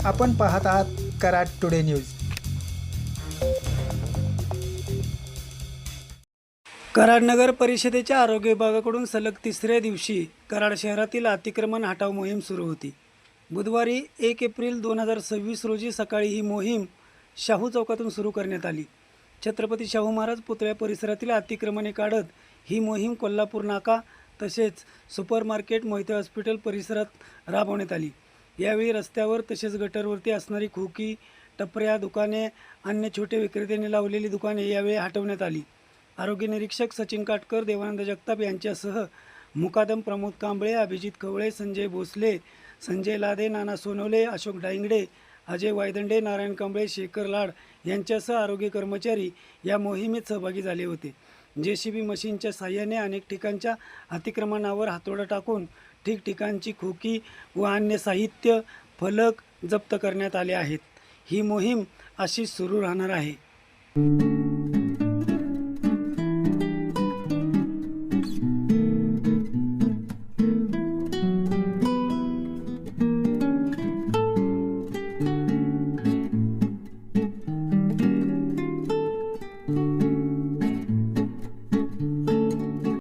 आपण पाहत आहात कराड टुडे न्यूज। कराड नगर परिषदेच्या आरोग्य विभागाकडून सलग तिसऱ्या दिवशी कराड शहरातील अतिक्रमण हटाव मोहीम सुरू होती। बुधवारी 1 एप्रिल 2026 रोजी सकाळी ही मोहीम शाहू चौकातून सुरू करण्यात आली। छत्रपती शाहू महाराज पुतळ्या परिसरातील अतिक्रमणे काढत ही मोहीम कोल्हापूर नाका तसेच सुपरमार्केट मोहिते हॉस्पिटल परिसरात राबवण्यात आली। यावेळी रस्त्यावर तसेच गटरवरती असणारी खोकी, टपऱ्या, दुकाने, अन्य छोटे विक्रेत्यांनी लावलेली दुकाने यावेळी हटवण्यात आली। आरोग्य निरीक्षक सचिन काटकर, देवानंद जगताप यांच्यासह मुकादम प्रमोद कांबळे, अभिजित कवळे, संजय भोसले, संजय लादे, नाना सोनवले, अशोक डांगडे, अजय वायदंडे, नारायण कांबळे, शेखर लाड यांच्यासह आरोग्य कर्मचारी या मोहिमेत सहभागी झाले होते। JCB मशीनच्या साहाय्याने अनेक ठिकाणच्या अतिक्रमणावर हातोडा टाकून ठिकठिकाणची खोकी व अन्य साहित्य, फलक जप्त करण्यात आले आहेत। ही मोहीम अशीच सुरू राहणार आहे।